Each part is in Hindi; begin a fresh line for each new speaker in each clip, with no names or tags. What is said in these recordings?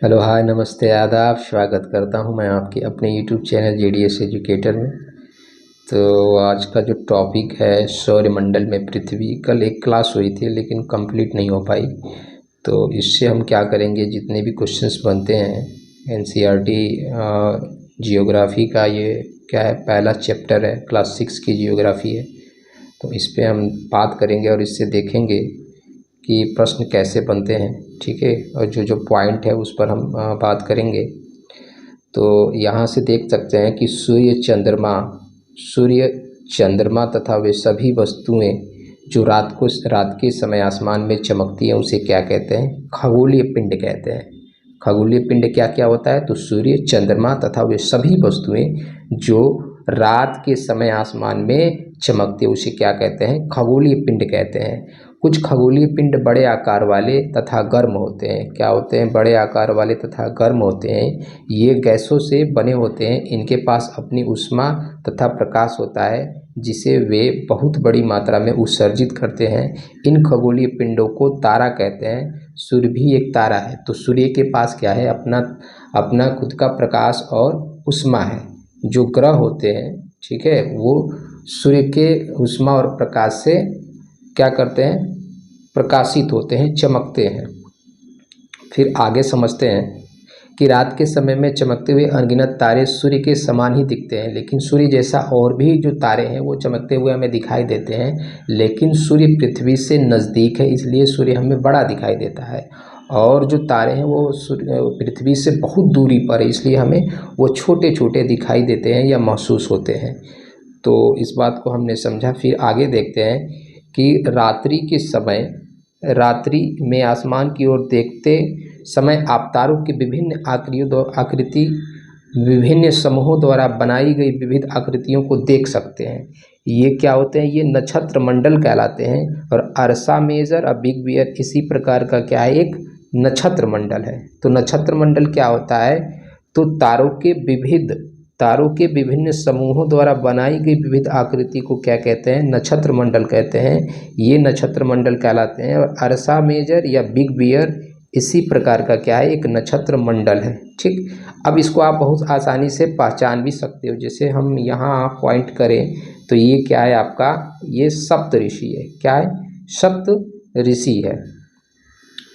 हेलो हाय नमस्ते आदाब। स्वागत करता हूं मैं आपके अपने यूट्यूब चैनल जेडीएस एजुकेटर में। तो आज का जो टॉपिक है सौरमंडल में पृथ्वी, कल एक क्लास हुई थी लेकिन कंप्लीट नहीं हो पाई। तो इससे हम क्या करेंगे, जितने भी क्वेश्चंस बनते हैं एनसीईआरटी जियोग्राफी का, ये क्या है, पहला चैप्टर है, क्लास 6 की जियोग्राफी है। तो इस पे हम बात करेंगे और इससे देखेंगे कि प्रश्न कैसे बनते हैं, ठीक है। और जो जो पॉइंट है उस पर हम बात करेंगे। तो यहाँ से देख सकते हैं कि सूर्य चंद्रमा तथा वे सभी वस्तुएं जो रात के समय आसमान में चमकती हैं उसे क्या कहते हैं? खगोलीय पिंड कहते हैं। खगोलीय पिंड क्या क्या होता है? तो सूर्य चंद्रमा तथा वे सभी वस्तुएं जो रात के समय आसमान में चमकते हैं उसे क्या कहते हैं? खगोलीय पिंड कहते हैं। कुछ खगोलीय पिंड बड़े आकार वाले तथा गर्म होते हैं। क्या होते हैं? बड़े आकार वाले तथा गर्म होते हैं। ये गैसों से बने होते हैं। इनके पास अपनी ऊष्मा तथा प्रकाश होता है जिसे वे बहुत बड़ी मात्रा में उत्सर्जित करते हैं। इन खगोलीय पिंडों को तारा कहते हैं। सूर्य भी एक तारा है। तो सूर्य के पास क्या है? अपना अपना खुद का प्रकाश और ऊष्मा है। जो ग्रह होते हैं, ठीक है, वो सूर्य के ऊष्मा और प्रकाश से क्या करते हैं? प्रकाशित होते हैं, चमकते हैं। फिर आगे समझते हैं कि रात के समय में चमकते हुए अनगिनत तारे सूर्य के समान ही दिखते हैं, लेकिन सूर्य जैसा और भी जो तारे हैं वो चमकते हुए हमें दिखाई देते हैं, लेकिन सूर्य पृथ्वी से नज़दीक है इसलिए सूर्य हमें बड़ा दिखाई देता है। और जो तारे हैं वो पृथ्वी से बहुत दूरी पर है इसलिए हमें वो छोटे छोटे दिखाई देते हैं या महसूस होते हैं। तो इस बात को हमने समझा। फिर आगे देखते हैं कि रात्रि में आसमान की ओर देखते समय आप तारों की विभिन्न समूहों द्वारा बनाई गई विविध आकृतियों को देख सकते हैं। ये क्या होते हैं? ये नक्षत्र मंडल कहलाते हैं। और अर्सा मेजर और बिग बियर इसी प्रकार का क्या है? एक नक्षत्र मंडल है। तो नक्षत्र मंडल क्या होता है? तो तारों के विभिन्न समूहों द्वारा बनाई गई विविध आकृति को क्या कहते हैं? नक्षत्र मंडल कहते हैं। ये नक्षत्र मंडल कहलाते हैं। और अर्सा मेजर या बिग बियर इसी प्रकार का क्या है? एक नक्षत्र मंडल है, ठीक। अब इसको आप बहुत आसानी से पहचान भी सकते हो। जैसे हम यहाँ पॉइंट करें तो ये क्या है आपका? ये सप्त ऋषि है। क्या है? सप्त ऋषि है।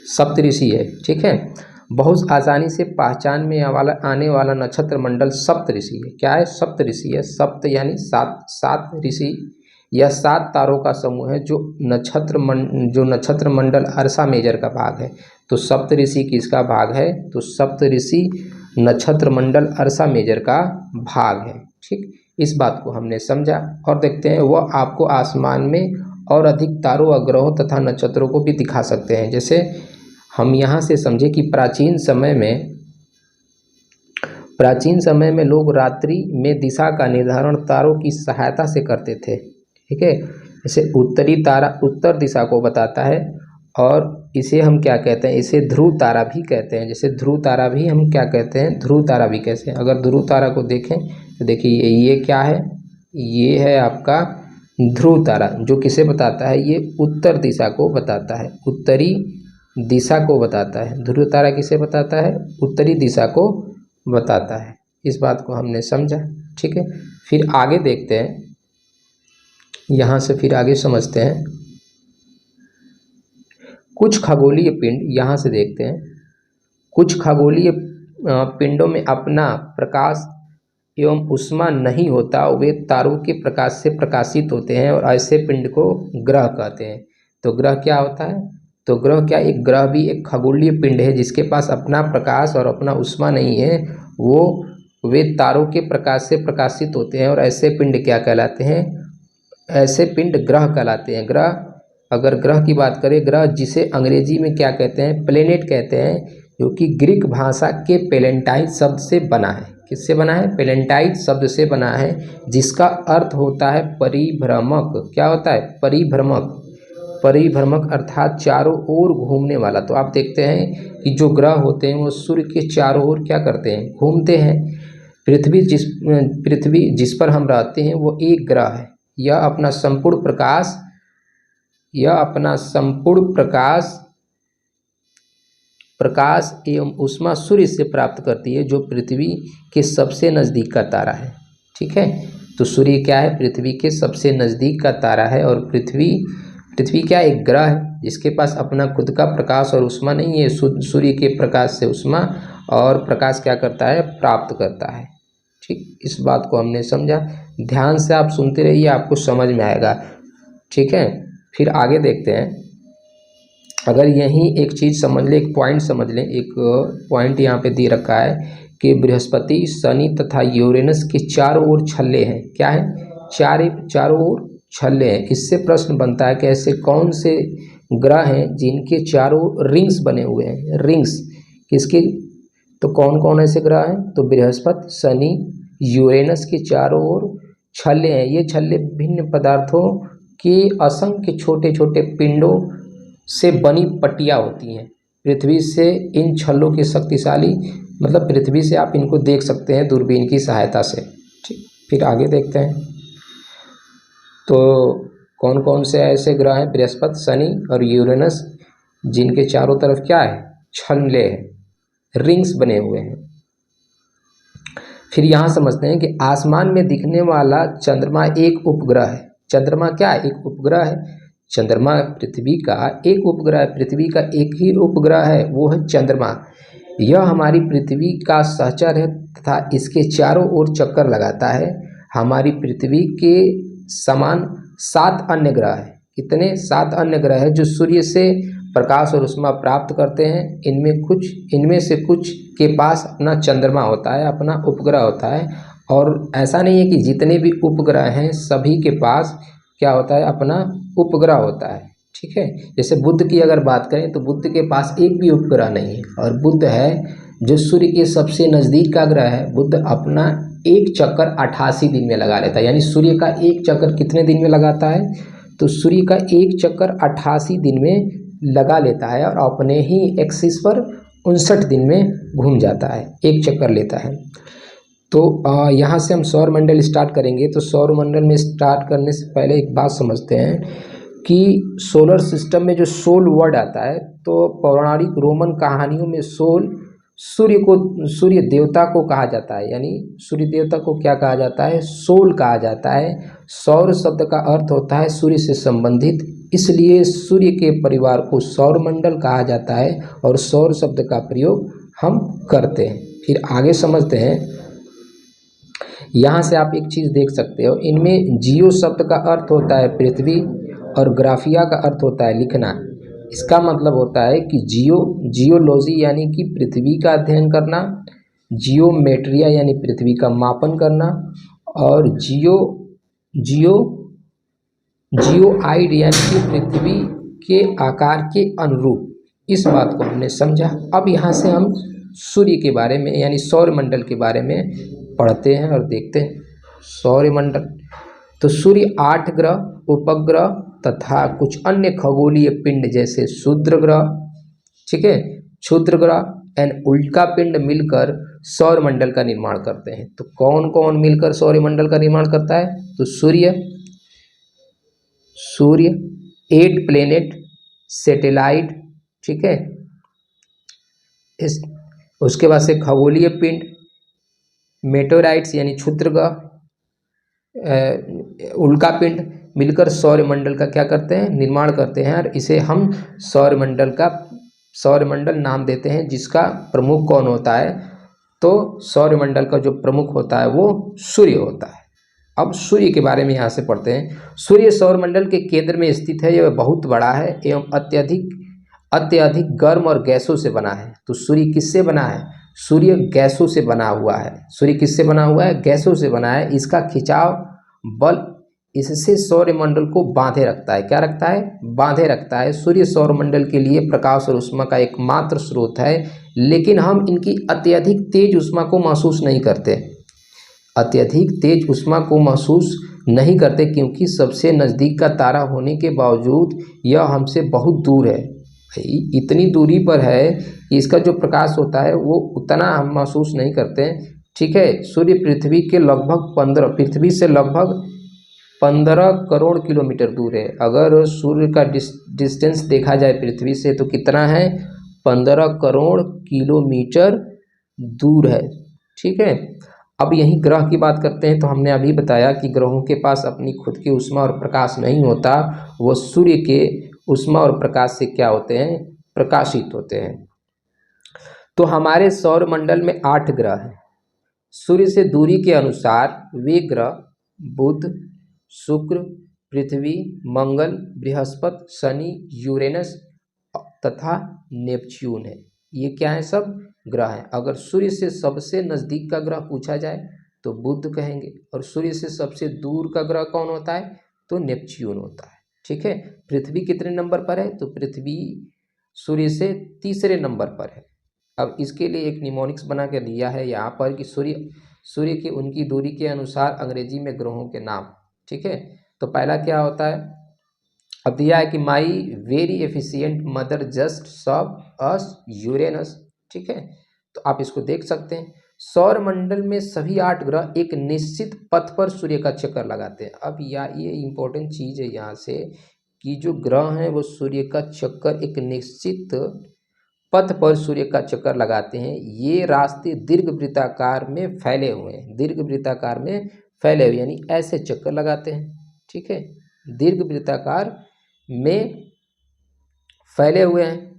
सप्त ऋषि है, ठीक है। बहुत आसानी से पहचान में आने वाला नक्षत्र मंडल सप्त ऋषि है। क्या है? सप्त ऋषि है। सप्त यानी सात ऋषि या 7 तारों का समूह है जो नक्षत्र मंडल अर्सा मेजर का भाग है। तो सप्त ऋषि किसका भाग है? तो सप्त ऋषि नक्षत्र मंडल अर्सा मेजर का भाग है, ठीक। इस बात को हमने समझा। और देखते हैं वह आपको आसमान में और अधिक तारों और ग्रहों तथा नक्षत्रों को भी दिखा सकते हैं। जैसे हम यहाँ से समझे कि प्राचीन समय में लोग रात्रि में दिशा का निर्धारण तारों की सहायता से करते थे, ठीक है। जैसे उत्तरी तारा उत्तर दिशा को बताता है और इसे हम क्या कहते हैं? इसे ध्रुव तारा भी कहते हैं। जैसे ध्रुव तारा भी हम क्या कहते हैं? ध्रुव तारा भी कहते हैं। अगर ध्रुव तारा को देखें तो देखिए ये क्या है? ये है आपका ध्रुव तारा, जो किसे बताता है? ये उत्तर दिशा को बताता है, उत्तरी दिशा को बताता है। ध्रुव तारा किसे बताता है? उत्तरी दिशा को बताता है। इस बात को हमने समझा, ठीक है। फिर आगे देखते हैं, यहाँ से फिर आगे समझते हैं कुछ खगोलीय पिंड। यहाँ से देखते हैं कुछ खगोलीय पिंडों में अपना प्रकाश एवं ऊष्मा नहीं होता, वे तारों के प्रकाश से प्रकाशित होते हैं और ऐसे पिंड को ग्रह कहते हैं। तो ग्रह क्या होता है? तो ग्रह क्या? एक ग्रह भी एक खगोलीय पिंड है जिसके पास अपना प्रकाश और अपना ऊष्मा नहीं है। वे तारों के प्रकाश से प्रकाशित होते हैं और ऐसे पिंड क्या कहलाते हैं? ऐसे पिंड ग्रह कहलाते हैं। ग्रह, अगर ग्रह की बात करें, ग्रह जिसे अंग्रेजी में क्या कहते हैं? प्लेनेट कहते हैं, जो कि ग्रीक भाषा के पेलेंटाइट शब्द से बना है। किससे बना है? पेलेंटाइट शब्द से बना है, जिसका अर्थ होता है परिभ्रमक। क्या होता है? परिभ्रमक। परिभ्रमक अर्थात चारों ओर घूमने वाला। तो आप देखते हैं कि जो ग्रह होते हैं वो सूर्य के चारों ओर क्या करते हैं? घूमते हैं। पृथ्वी जिस पर हम रहते हैं वो एक ग्रह है। यह अपना संपूर्ण प्रकाश प्रकाश एवं ऊष्मा सूर्य से प्राप्त करती है, जो पृथ्वी के सबसे नज़दीक का तारा है। ठीक है, तो सूर्य क्या है, पृथ्वी के सबसे नज़दीक का तारा है। और पृथ्वी क्या एक ग्रह है जिसके पास अपना खुद का प्रकाश और ऊष्मा नहीं है। सूर्य के प्रकाश से ऊष्मा और प्रकाश क्या करता है, प्राप्त करता है। ठीक, इस बात को हमने समझा। ध्यान से आप सुनते रहिए, आपको समझ में आएगा। ठीक है, फिर आगे देखते हैं। अगर यहीं एक चीज़ समझ लें, एक पॉइंट समझ लें, एक पॉइंट यहाँ पे दे रखा है कि बृहस्पति, शनि तथा यूरेनस के चारों ओर छल्ले हैं। क्या है, चारों ओर छल्ले हैं। इससे प्रश्न बनता है कि ऐसे कौन से ग्रह हैं जिनके चारों रिंग्स बने हुए हैं। रिंग्स किसके, तो कौन कौन ऐसे ग्रह हैं, तो बृहस्पति, शनि, यूरेनस के चारों ओर छल्ले हैं। ये छल्ले भिन्न पदार्थों के असंख्य छोटे छोटे पिंडों से बनी पट्टियाँ होती हैं। पृथ्वी से इन छल्लों के शक्तिशाली, मतलब पृथ्वी से आप इनको देख सकते हैं दूरबीन की सहायता से। ठीक, फिर आगे देखते हैं। तो कौन कौन से ऐसे ग्रह हैं, बृहस्पति, शनि और यूरेनस, जिनके चारों तरफ क्या है, छल्ले हैं, रिंग्स बने हुए हैं। फिर यहाँ समझते हैं कि आसमान में दिखने वाला चंद्रमा एक उपग्रह है। चंद्रमा क्या है, एक उपग्रह है। चंद्रमा पृथ्वी का एक उपग्रह है, पृथ्वी का एक ही उपग्रह है, वो है चंद्रमा। यह हमारी पृथ्वी का सहचर है तथा इसके चारों ओर चक्कर लगाता है। हमारी पृथ्वी के समान 7 अन्य ग्रह हैं। कितने, 7 अन्य ग्रह हैं जो सूर्य से प्रकाश और ऊष्मा प्राप्त करते हैं। इनमें से कुछ के पास अपना चंद्रमा होता है, अपना उपग्रह होता है। और ऐसा नहीं है कि जितने भी उपग्रह हैं सभी के पास क्या होता है, अपना उपग्रह होता है। ठीक है, जैसे बुध की अगर बात करें तो बुध के पास एक भी उपग्रह नहीं है। और बुध है जो सूर्य के सबसे नज़दीक का ग्रह है। बुध अपना एक चक्कर 88 दिन में लगा लेता है। यानी सूर्य का एक चक्कर कितने दिन में लगाता है, तो सूर्य का एक चक्कर 88 दिन में लगा लेता है और अपने ही एक्सिस पर 59 दिन में घूम जाता है, एक चक्कर लेता है। तो यहाँ से हम सौरमंडल स्टार्ट करेंगे। तो सौरमंडल में स्टार्ट करने से पहले एक बात समझते हैं कि सोलर सिस्टम में जो सोल वर्ड आता है, तो पौराणिक रोमन कहानियों में सूर्य देवता को कहा जाता है। यानी सूर्य देवता को क्या कहा जाता है, सोल कहा जाता है। सौर शब्द का अर्थ होता है सूर्य से संबंधित, इसलिए सूर्य के परिवार को सौरमंडल कहा जाता है और सौर शब्द का प्रयोग हम करते हैं। फिर आगे समझते हैं। यहाँ से आप एक चीज़ देख सकते हो, इनमें जियो शब्द का अर्थ होता है पृथ्वी और ग्राफिया का अर्थ होता है लिखना। इसका मतलब होता है कि जियोलॉजी यानी कि पृथ्वी का अध्ययन करना, जियोमेट्रिया यानी पृथ्वी का मापन करना, और जियोआइड यानी कि पृथ्वी के आकार के अनुरूप। इस बात को हमने समझा। अब यहाँ से हम सूर्य के बारे में यानी सौरमंडल के बारे में पढ़ते हैं और देखते हैं। सौरमंडल, तो सूर्य 8 ग्रह, उपग्रह तथा कुछ अन्य खगोलीय पिंड जैसे क्षुद्र ग्रह, ठीक है, क्षुद्र ग्रह एंड उल्का पिंड मिलकर सौरमंडल का निर्माण करते हैं। तो कौन कौन मिलकर सौरमंडल का निर्माण करता है, तो सूर्य, 8 प्लेनेट, सैटेलाइट, ठीक है, उसके बाद से खगोलीय पिंड, मेटेराइट्स यानी क्षुद्र ग्रह, उल्का पिंड मिलकर सौरमंडल का क्या करते हैं, निर्माण करते हैं। और इसे हम सौरमंडल नाम देते हैं। जिसका प्रमुख कौन होता है, तो सौरमंडल का जो प्रमुख होता है वो सूर्य होता है। अब सूर्य के बारे में यहाँ से पढ़ते हैं। सूर्य सौरमंडल के केंद्र में स्थित है। यह बहुत बड़ा है एवं अत्यधिक गर्म और गैसों से बना है। तो सूर्य किससे बना है, सूर्य गैसों से बना हुआ है। सूर्य किससे बना हुआ है, गैसों से बना है। इसका खिंचाव बल इससे सौरमंडल को बांधे रखता है। क्या रखता है, बांधे रखता है। सूर्य सौरमंडल के लिए प्रकाश और ऊष्मा का एकमात्र स्रोत है, लेकिन हम इनकी अत्यधिक तेज ऊष्मा को महसूस नहीं करते। अत्यधिक तेज ऊष्मा को महसूस नहीं करते क्योंकि सबसे नज़दीक का तारा होने के बावजूद यह हमसे बहुत दूर है। इतनी दूरी पर है कि इसका जो प्रकाश होता है वो उतना हम महसूस नहीं करते हैं। ठीक है, सूर्य पृथ्वी से लगभग 15 करोड़ किलोमीटर दूर है। अगर सूर्य का डिस्टेंस देखा जाए पृथ्वी से तो कितना है, 15 करोड़ किलोमीटर दूर है। ठीक है, अब यही ग्रह की बात करते हैं। तो हमने अभी बताया कि ग्रहों के पास अपनी खुद की ऊष्मा और प्रकाश नहीं होता, वो सूर्य के ऊष्मा और प्रकाश से क्या होते हैं, प्रकाशित होते हैं। तो हमारे सौर मंडल में 8 ग्रह हैं। सूर्य से दूरी के अनुसार वे ग्रह बुध, शुक्र, पृथ्वी, मंगल, बृहस्पति, शनि, यूरेनस तथा नेपच्यून है। ये क्या है, सब ग्रह हैं। अगर सूर्य से सबसे नज़दीक का ग्रह पूछा जाए तो बुध कहेंगे, और सूर्य से सबसे दूर का ग्रह कौन होता है, तो नेपच्यून होता है। ठीक है, पृथ्वी कितने नंबर पर है, तो पृथ्वी सूर्य से तीसरे नंबर पर है। अब इसके लिए एक निमोनिक्स बना के दिया है यहाँ पर कि सूर्य की उनकी दूरी के अनुसार अंग्रेजी में ग्रहों के नाम। ठीक है, तो पहला क्या होता है, अब दिया है कि my very efficient mother just सब अस यूरेनस। ठीक है, तो आप इसको देख सकते हैं। सौर मंडल में सभी 8 ग्रह एक निश्चित पथ पर सूर्य का चक्कर लगाते हैं। अब ये इंपॉर्टेंट चीज़ है यहाँ से कि जो ग्रह हैं वो सूर्य का चक्कर एक निश्चित पथ पर सूर्य का चक्कर लगाते हैं। ये रास्ते दीर्घवृत्ताकार में फैले हुए हैं, दीर्घवृत्ताकार में फैले हुए यानी ऐसे चक्कर लगाते हैं। ठीक है, दीर्घवृत्ताकार में फैले हुए हैं।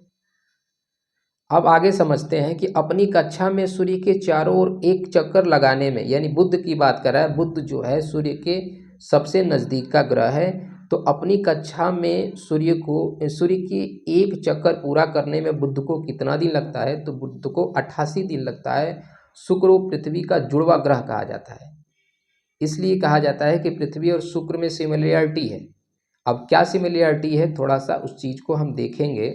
अब आगे समझते हैं कि अपनी कक्षा में सूर्य के चारों ओर एक चक्कर लगाने में, यानी बुध की बात कर रहा है, बुध जो है सूर्य के सबसे नज़दीक का ग्रह है। तो अपनी कक्षा में सूर्य के एक चक्कर पूरा करने में बुध को कितना दिन लगता है, तो बुध को 88 दिन लगता है। शुक्र और पृथ्वी का जुड़वा ग्रह कहा जाता है, इसलिए कहा जाता है कि पृथ्वी और शुक्र में सिमिलरिटी है। अब क्या सिमिलरिटी है, थोड़ा सा उस चीज़ को हम देखेंगे,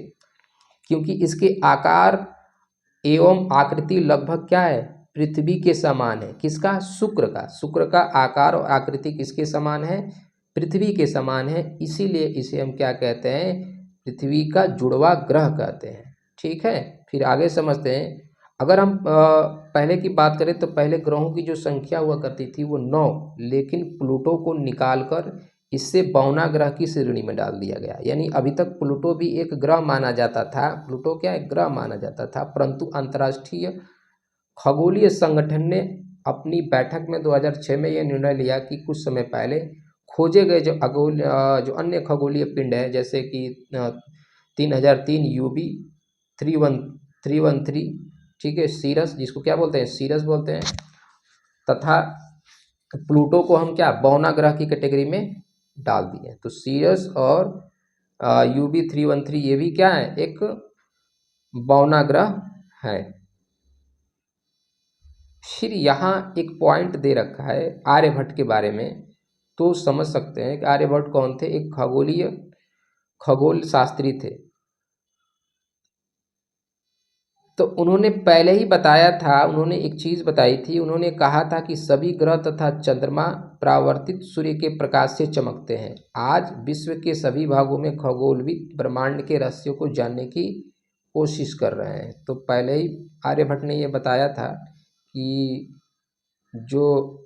क्योंकि इसके आकार एवं आकृति लगभग क्या है, पृथ्वी के समान है। किसका, शुक्र का आकार और आकृति किसके समान है, पृथ्वी के समान है। इसीलिए इसे हम क्या कहते हैं, पृथ्वी का जुड़वा ग्रह कहते हैं। ठीक है, फिर आगे समझते हैं। अगर हम पहले की बात करें तो पहले ग्रहों की जो संख्या हुआ करती थी वो 9, लेकिन प्लूटो को निकालकर इससे 52 ग्रह की श्रेणी में डाल दिया गया। यानी अभी तक प्लूटो भी एक ग्रह माना जाता था, प्लूटो क्या एक ग्रह माना जाता था, परंतु अंतर्राष्ट्रीय खगोलीय संगठन ने अपनी बैठक में 2006 में यह निर्णय लिया कि कुछ समय पहले खोजे गए जो अन्य खगोलीय पिंड है, जैसे कि 3003 UB 313, ठीक है, सीरस, जिसको क्या बोलते हैं, सीरस बोलते हैं, तथा प्लूटो को हम क्या 52 ग्रह की कैटेगरी में डाल दिए। तो सीरस और UB 313 ये भी क्या है, एक 52 ग्रह है। फिर यहाँ एक पॉइंट दे रखा है आर्यभट्ट के बारे में, तो समझ सकते हैं कि आर्यभट्ट कौन थे, एक खगोल शास्त्री थे। तो उन्होंने पहले ही बताया था, उन्होंने एक चीज़ बताई थी, उन्होंने कहा था कि सभी ग्रह तथा चंद्रमा परावर्तित सूर्य के प्रकाश से चमकते हैं। आज विश्व के सभी भागों में खगोलविद ब्रह्मांड के रहस्यों को जानने की कोशिश कर रहे हैं। तो पहले ही आर्यभट्ट ने ये बताया था कि जो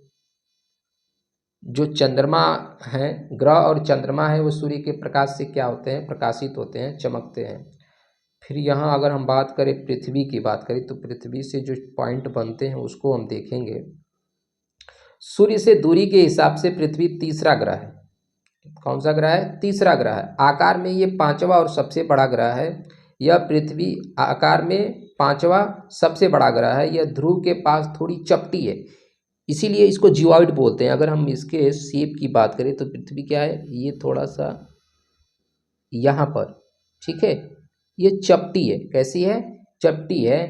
चंद्रमा हैं, ग्रह और चंद्रमा है, वो सूर्य के प्रकाश से क्या होते हैं, प्रकाशित होते हैं, चमकते हैं। फिर यहाँ अगर हम बात करें पृथ्वी की बात करें, तो पृथ्वी से जो पॉइंट बनते हैं उसको हम देखेंगे। सूर्य से दूरी के हिसाब से पृथ्वी तीसरा ग्रह है। कौन सा ग्रह है, तीसरा ग्रह है। आकार में ये 5वां और सबसे बड़ा ग्रह है। यह पृथ्वी आकार में 5वां सबसे बड़ा ग्रह है। यह ध्रुव के पास थोड़ी चपटी है, इसीलिए इसको जियोइड बोलते हैं। अगर हम इसके शेप की बात करें तो पृथ्वी क्या है, ये थोड़ा सा यहाँ पर, ठीक है, ये चपटी है। कैसी है, चपटी है।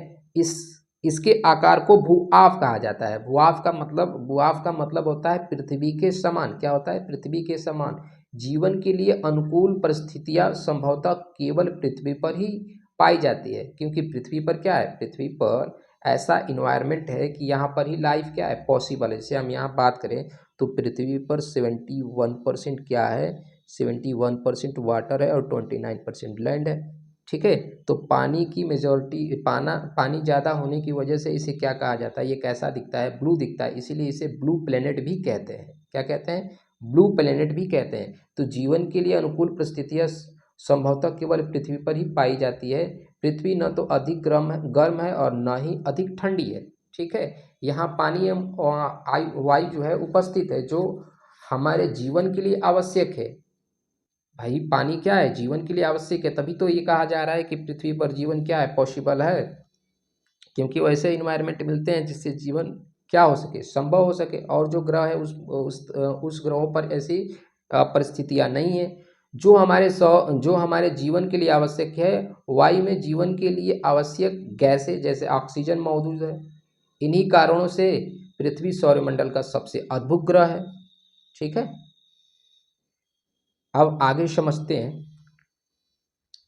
इसके आकार को भूआफ कहा जाता है। भूआफ का मतलब होता है पृथ्वी के समान। क्या होता है, पृथ्वी के समान। जीवन के लिए अनुकूल परिस्थितियां संभवतः केवल पृथ्वी पर ही पाई जाती है, क्योंकि पृथ्वी पर क्या है, पृथ्वी पर ऐसा इन्वायरमेंट है कि यहाँ पर ही लाइफ क्या है, पॉसिबल है। जैसे हम यहाँ बात करें तो पृथ्वी पर 71% क्या है, 71% वाटर है और 29% लैंड है। ठीक है, तो पानी की मेजॉरिटी, पानी ज़्यादा होने की वजह से इसे क्या कहा जाता है, ये कैसा दिखता है, ब्लू दिखता है, इसीलिए इसे ब्लू प्लेनेट भी कहते हैं। क्या कहते हैं, ब्लू प्लेनेट भी कहते हैं। तो जीवन के लिए अनुकूल परिस्थितियाँ संभवतः केवल पृथ्वी पर ही पाई जाती है। पृथ्वी न तो अधिक गर्म है और न ही अधिक ठंडी है। ठीक है, यहाँ पानी एवं वायु जो है उपस्थित है, जो हमारे जीवन के लिए आवश्यक है। भाई पानी क्या है, जीवन के लिए आवश्यक है, तभी तो ये कहा जा रहा है कि पृथ्वी पर जीवन क्या है, पॉसिबल है, क्योंकि वैसे इन्वायरमेंट मिलते हैं जिससे जीवन क्या हो सके, संभव हो सके। और जो ग्रह है उस ग्रहों पर ऐसी परिस्थितियां नहीं है। जो हमारे जीवन के लिए आवश्यक है, वायु में जीवन के लिए आवश्यक गैसें जैसे ऑक्सीजन मौजूद है। इन्हीं कारणों से पृथ्वी सौरमंडल का सबसे अद्भुत ग्रह है। ठीक है, अब आगे समझते हैं।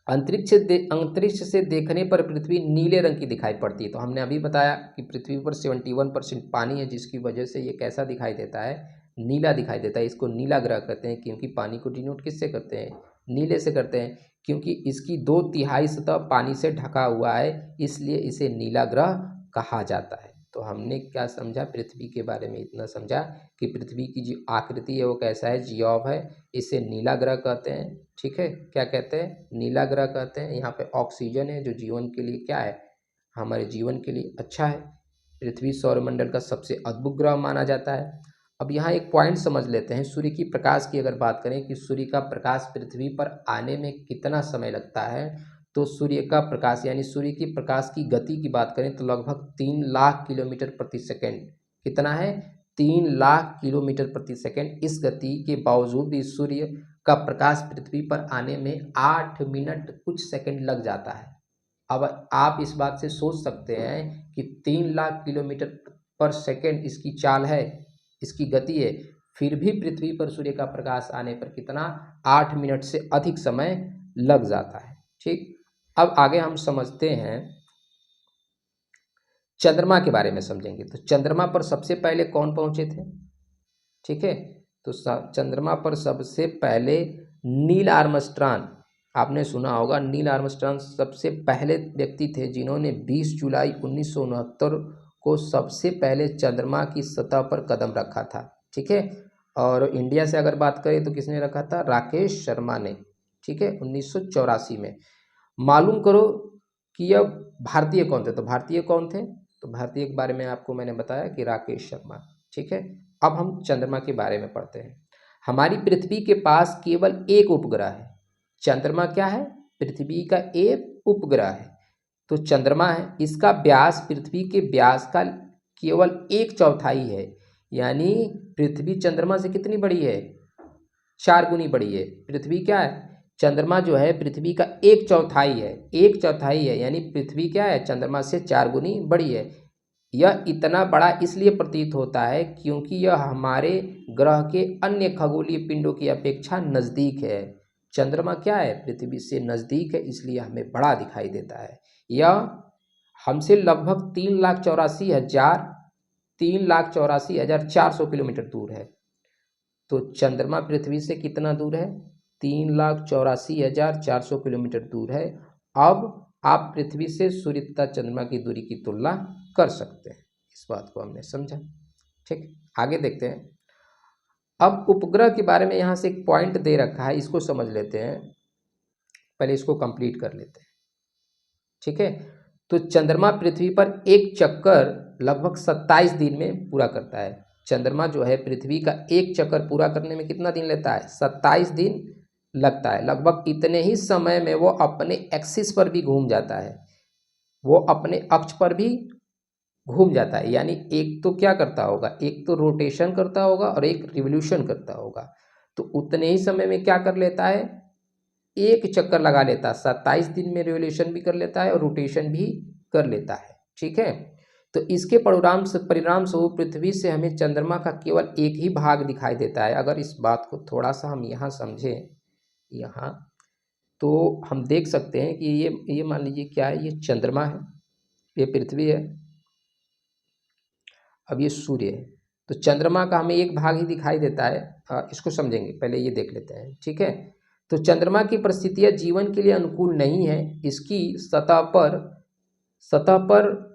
अंतरिक्ष से देखने पर पृथ्वी नीले रंग की दिखाई पड़ती है। तो हमने अभी बताया कि पृथ्वी पर 71% पानी है, जिसकी वजह से ये कैसा दिखाई देता है, नीला दिखाई देता है। इसको नीला ग्रह कहते हैं, क्योंकि पानी को डिनोट किससे करते हैं, नीले से करते हैं, क्योंकि इसकी 2/3 सतह पानी से ढका हुआ है, इसलिए इसे नीला ग्रह कहा जाता है। तो हमने क्या समझा, पृथ्वी के बारे में इतना समझा कि पृथ्वी की जो आकृति है वो कैसा है, जियोव है, इसे नीला ग्रह कहते हैं। ठीक है, क्या कहते हैं, नीला ग्रह कहते हैं। यहाँ पे ऑक्सीजन है जो जीवन के लिए क्या है, हमारे जीवन के लिए अच्छा है। पृथ्वी सौरमंडल का सबसे अद्भुत ग्रह माना जाता है। अब यहाँ एक पॉइंट समझ लेते हैं, सूर्य की प्रकाश की अगर बात करें कि सूर्य का प्रकाश पृथ्वी पर आने में कितना समय लगता है, तो सूर्य का प्रकाश यानी सूर्य की प्रकाश की गति की बात करें तो लगभग 3 लाख किलोमीटर प्रति सेकंड। कितना है, 3 लाख किलोमीटर प्रति सेकंड। इस गति के बावजूद भी सूर्य का प्रकाश पृथ्वी पर आने में 8 मिनट कुछ सेकंड लग जाता है। अब आप इस बात से सोच सकते हैं कि 3 लाख किलोमीटर पर सेकंड इसकी चाल है, इसकी गति है, फिर भी पृथ्वी पर सूर्य का प्रकाश आने पर कितना, 8 मिनट से अधिक समय लग जाता है। ठीक, अब आगे हम समझते हैं चंद्रमा के बारे में समझेंगे। तो चंद्रमा पर सबसे पहले कौन पहुंचे थे, ठीक है, तो चंद्रमा पर सबसे पहले नील आर्मस्ट्रांग, आपने सुना होगा, नील आर्मस्ट्रांग सबसे पहले व्यक्ति थे जिन्होंने 20 जुलाई 1969 को सबसे पहले चंद्रमा की सतह पर कदम रखा था। ठीक है, और इंडिया से अगर बात करें तो किसने रखा था, राकेश शर्मा ने। ठीक है, 1984 में। मालूम करो कि यह भारतीय कौन थे, तो भारतीय कौन थे, तो भारतीय के बारे में आपको मैंने बताया कि राकेश शर्मा। ठीक है, अब हम चंद्रमा के बारे में पढ़ते हैं। हमारी पृथ्वी के पास केवल एक उपग्रह है। चंद्रमा क्या है, पृथ्वी का एक उपग्रह है। तो चंद्रमा है, इसका व्यास पृथ्वी के व्यास का केवल 1/4 है, यानी पृथ्वी चंद्रमा से कितनी बड़ी है, 4 गुनी बड़ी है। पृथ्वी क्या है, चंद्रमा जो है पृथ्वी का 1/4 है, 1/4 है, यानी पृथ्वी क्या है, चंद्रमा से 4 गुनी बड़ी है। यह इतना बड़ा इसलिए प्रतीत होता है क्योंकि यह हमारे ग्रह के अन्य खगोलीय पिंडों की अपेक्षा नज़दीक है। चंद्रमा क्या है, पृथ्वी से नज़दीक है, इसलिए हमें बड़ा दिखाई देता है। यह हमसे लगभग 3,84,400 किलोमीटर दूर है। तो चंद्रमा पृथ्वी से कितना दूर है, 3,84,400 किलोमीटर दूर है। अब आप पृथ्वी से सूर्य तथा चंद्रमा की दूरी की तुलना कर सकते हैं। इस बात को हमने समझा। ठीक, आगे देखते हैं। अब उपग्रह के बारे में यहाँ से एक पॉइंट दे रखा है, इसको समझ लेते हैं, पहले इसको कंप्लीट कर लेते हैं। ठीक है, तो चंद्रमा पृथ्वी पर एक चक्कर लगभग 27 दिन में पूरा करता है। चंद्रमा जो है पृथ्वी का एक चक्कर पूरा करने में कितना दिन लेता है, 27 दिन लगता है। लगभग इतने ही समय में वो अपने एक्सिस पर भी घूम जाता है, वो अपने अक्ष पर भी घूम जाता है। यानी एक तो क्या करता होगा, एक तो रोटेशन करता होगा और एक रिवोल्यूशन करता होगा। तो उतने ही समय में क्या कर लेता है, एक चक्कर लगा लेता है, 27 दिन में रिवोल्यूशन भी कर लेता है और रोटेशन भी कर लेता है। ठीक है, तो इसके परिणाम स्वरूप पृथ्वी से हमें चंद्रमा का केवल एक ही भाग दिखाई देता है। अगर इस बात को थोड़ा सा हम यहाँ समझें, यहाँ तो हम देख सकते हैं कि ये मान लीजिए क्या है, ये चंद्रमा है, ये पृथ्वी है, अब ये सूर्य है। तो चंद्रमा का हमें एक भाग ही दिखाई देता है। इसको समझेंगे, पहले ये देख लेते हैं। ठीक है, तो चंद्रमा की परिस्थितियाँ जीवन के लिए अनुकूल नहीं है। इसकी सतह पर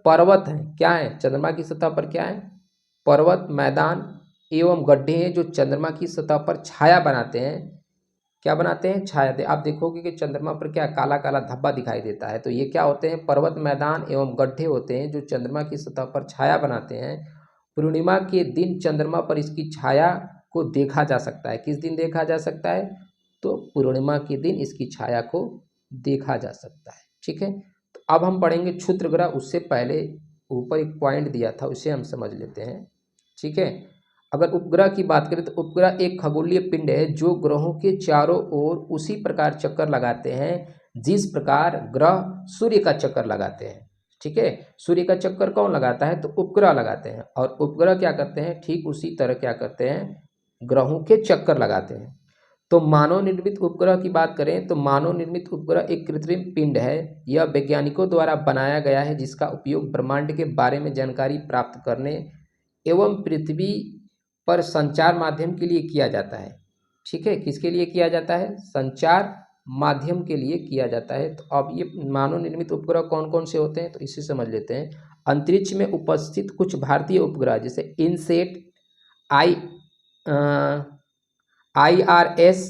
पर्वत हैं। क्या है, चंद्रमा की सतह पर क्या है, पर्वत, मैदान एवं गड्ढे हैं जो चंद्रमा की सतह पर छाया बनाते हैं। क्या बनाते हैं? छाया दे। आप देखोगे कि चंद्रमा पर क्या काला काला धब्बा दिखाई देता है, तो ये क्या होते हैं? पर्वत मैदान एवं गड्ढे होते हैं जो चंद्रमा की सतह पर छाया बनाते हैं। पूर्णिमा के दिन चंद्रमा पर इसकी छाया को देखा जा सकता है। किस दिन देखा जा सकता है? तो पूर्णिमा के दिन इसकी छाया को देखा जा सकता है। ठीक है, तो अब हम पढ़ेंगे क्षुद्र ग्रह। उससे पहले ऊपर एक पॉइंट दिया था, उसे हम समझ लेते हैं। ठीक है, अगर उपग्रह की बात करें तो उपग्रह एक खगोलीय पिंड है जो ग्रहों के चारों ओर उसी प्रकार चक्कर लगाते हैं जिस प्रकार ग्रह सूर्य का चक्कर लगाते हैं। ठीक है, सूर्य का चक्कर कौन लगाता है? तो उपग्रह लगाते हैं। और उपग्रह क्या करते हैं? ठीक उसी तरह क्या करते हैं? ग्रहों के चक्कर लगाते हैं। तो मानव निर्मित उपग्रह की बात करें तो मानव निर्मित उपग्रह एक कृत्रिम पिंड है। यह वैज्ञानिकों द्वारा बनाया गया है जिसका उपयोग ब्रह्मांड के बारे में जानकारी प्राप्त करने एवं पृथ्वी पर संचार माध्यम के लिए किया जाता है। ठीक है, किसके लिए किया जाता है? संचार माध्यम के लिए किया जाता है। तो अब ये मानव निर्मित उपग्रह कौन कौन से होते हैं तो इसे समझ लेते हैं। अंतरिक्ष में उपस्थित कुछ भारतीय उपग्रह जैसे इनसेट, आई IRS,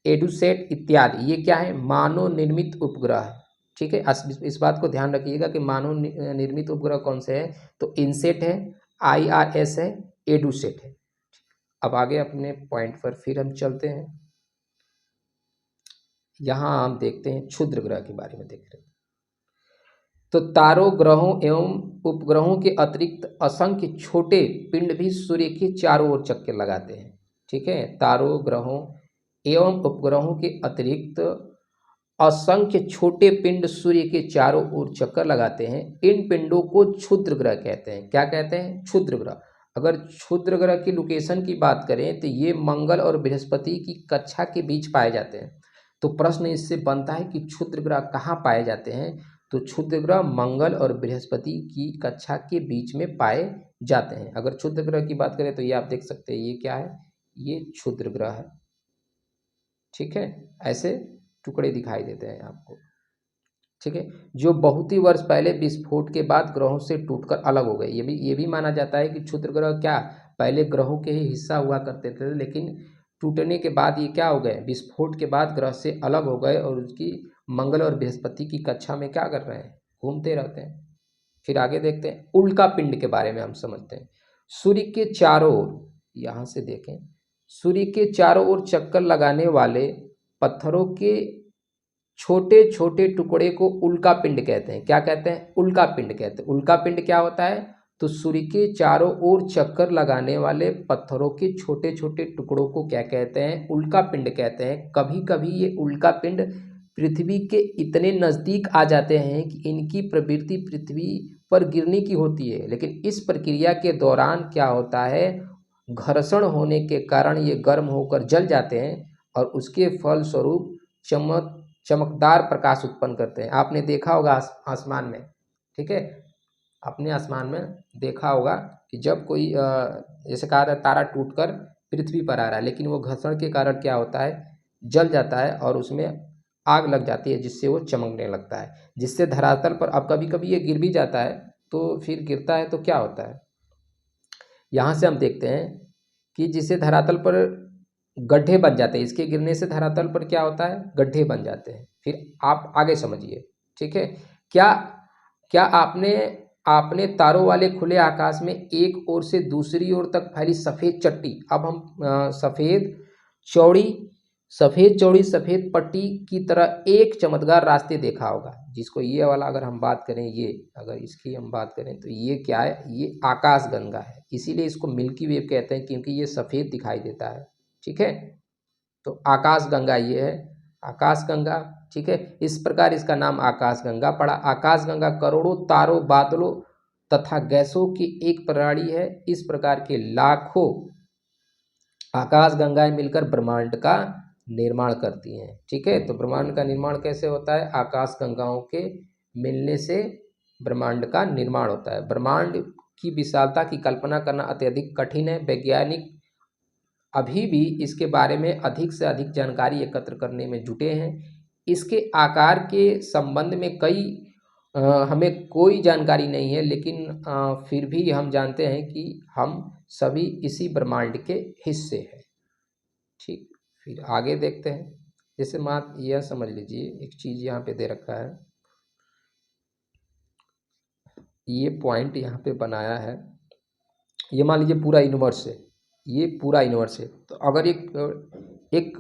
एडुसेट इत्यादि, ये क्या है? मानव निर्मित उपग्रह है। ठीक है, इस बात को ध्यान रखिएगा कि मानव निर्मित उपग्रह कौन से हैं? तो इनसेट है, IRS है, एडुसेट है। अब आगे अपने पॉइंट पर फिर हम चलते हैं। यहाँ हम देखते हैं क्षुद्र ग्रह के बारे में देख रहे हैं। तो तारों, ग्रहों एवं उपग्रहों के अतिरिक्त असंख्य छोटे पिंड भी सूर्य के चारों ओर चक्कर लगाते हैं। ठीक है, तारों, ग्रहों एवं उपग्रहों के अतिरिक्त असंख्य छोटे पिंड सूर्य के चारों ओर चक्कर लगाते हैं। इन पिंडों को क्षुद्र ग्रह कहते हैं। क्या कहते हैं? क्षुद्र ग्रह। अगर क्षुद्र ग्रह की लोकेशन की बात करें तो ये मंगल और बृहस्पति की कक्षा के बीच पाए जाते हैं। तो प्रश्न इससे बनता है कि क्षुद्र ग्रह कहाँ पाए जाते हैं? तो क्षुद्र ग्रह मंगल और बृहस्पति की कक्षा के बीच में पाए जाते हैं। अगर क्षुद्र ग्रह की बात करें तो ये आप देख सकते हैं, ये क्या है? ये क्षुद्र ग्रह है। ठीक है, ऐसे टुकड़े दिखाई देते हैं आपको। ठीक है, जो बहुत ही वर्ष पहले विस्फोट के बाद ग्रहों से टूटकर अलग हो गए। ये भी माना जाता है कि क्षुद्र ग्रह क्या पहले ग्रहों के ही हिस्सा हुआ करते थे, लेकिन टूटने के बाद ये क्या हो गए? विस्फोट के बाद ग्रह से अलग हो गए और उसकी मंगल और बृहस्पति की कक्षा में क्या कर रहे हैं? घूमते रहते हैं। फिर आगे देखते हैं, उल्का पिंड के बारे में हम समझते हैं। सूर्य के चारों ओर, यहाँ से देखें, सूर्य के चारों ओर चक्कर लगाने वाले पत्थरों के छोटे छोटे टुकड़े को उल्का पिंड कहते हैं। क्या कहते हैं? उल्का पिंड कहते हैं। उल्का पिंड क्या होता है? तो सूर्य के चारों ओर चक्कर लगाने वाले पत्थरों के छोटे छोटे टुकड़ों को क्या कहते हैं? उल्का पिंड कहते हैं। कभी कभी ये उल्का पिंड पृथ्वी के इतने नज़दीक आ जाते हैं कि इनकी प्रवृत्ति पृथ्वी पर गिरने की होती है, लेकिन इस प्रक्रिया के दौरान क्या होता है? घर्षण होने के कारण ये गर्म होकर जल जाते हैं और उसके फलस्वरूप चमकदार प्रकाश उत्पन्न करते हैं। आपने देखा होगा आसमान में। ठीक है, अपने आसमान में देखा होगा कि जब कोई जैसे कहा था तारा टूटकर पृथ्वी पर आ रहा है, लेकिन वो घर्षण के कारण क्या होता है? जल जाता है और उसमें आग लग जाती है जिससे वो चमकने लगता है, जिससे धरातल पर, अब कभी कभी ये गिर भी जाता है तो फिर गिरता है तो क्या होता है? यहाँ से हम देखते हैं कि जिससे धरातल पर गड्ढे बन जाते हैं। इसके गिरने से धरातल पर क्या होता है? गड्ढे बन जाते हैं। फिर आप आगे समझिए। ठीक है, क्या क्या आपने आपने तारों वाले खुले आकाश में एक ओर से दूसरी ओर तक फैली सफ़ेद चट्टी, अब हम चौड़ी सफ़ेद चौड़ी सफ़ेद पट्टी की तरह एक चमकदार रास्ते देखा होगा, जिसको ये वाला अगर हम बात करें, ये अगर इसकी हम बात करें तो ये क्या है? ये आकाश गंगा है। इसीलिए इसको मिल्की वे कहते हैं क्योंकि ये सफ़ेद दिखाई देता है। ठीक है, तो आकाश गंगा ये है, आकाश गंगा। ठीक है, इस प्रकार इसका नाम आकाश गंगा पड़ा। आकाश गंगा करोड़ों तारों, बादलों तथा गैसों की एक प्रणाली है। इस प्रकार के लाखों आकाश गंगाएं मिलकर ब्रह्मांड का निर्माण करती हैं। ठीक है, तो ब्रह्मांड का निर्माण कैसे होता है? आकाश गंगाओं के मिलने से ब्रह्मांड का निर्माण होता है। ब्रह्मांड की विशालता की कल्पना करना अत्यधिक कठिन है। वैज्ञानिक अभी भी इसके बारे में अधिक से अधिक जानकारी एकत्र करने में जुटे हैं। इसके आकार के संबंध में हमें कोई जानकारी नहीं है, लेकिन फिर भी हम जानते हैं कि हम सभी इसी ब्रह्मांड के हिस्से हैं। ठीक, फिर आगे देखते हैं। जैसे मान यह समझ लीजिए, एक चीज़ यहाँ पे दे रखा है, ये पॉइंट यहाँ पे बनाया है, ये मान लीजिए पूरा यूनिवर्स है, ये पूरा यूनिवर्स है। तो अगर एक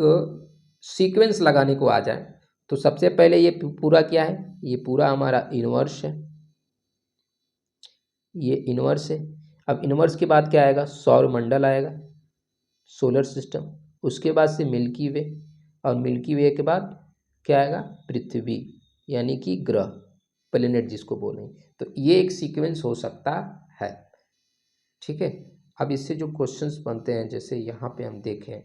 सीक्वेंस लगाने को आ जाए तो सबसे पहले ये पूरा क्या है, ये पूरा हमारा यूनिवर्स है, ये यूनिवर्स है। अब यूनिवर्स के बाद क्या आएगा, सौर मंडल आएगा, सोलर सिस्टम, उसके बाद से मिल्की वे, और मिल्की वे के बाद क्या आएगा, पृथ्वी, यानी कि ग्रह, प्लेनेट जिसको बोलें। तो ये एक सीक्वेंस हो सकता है, ठीक है। अब इससे जो क्वेश्चंस बनते हैं, जैसे यहाँ पे हम देखें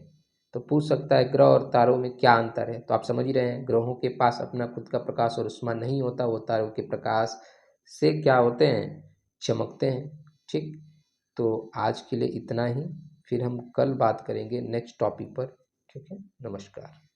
तो पूछ सकता है ग्रह और तारों में क्या अंतर है। तो आप समझ ही रहे हैं, ग्रहों के पास अपना खुद का प्रकाश और उष्मा नहीं होता, वो तारों के प्रकाश से क्या होते हैं, चमकते हैं, ठीक। तो आज के लिए इतना ही, फिर हम कल बात करेंगे नेक्स्ट टॉपिक पर, ठीक है। नमस्कार।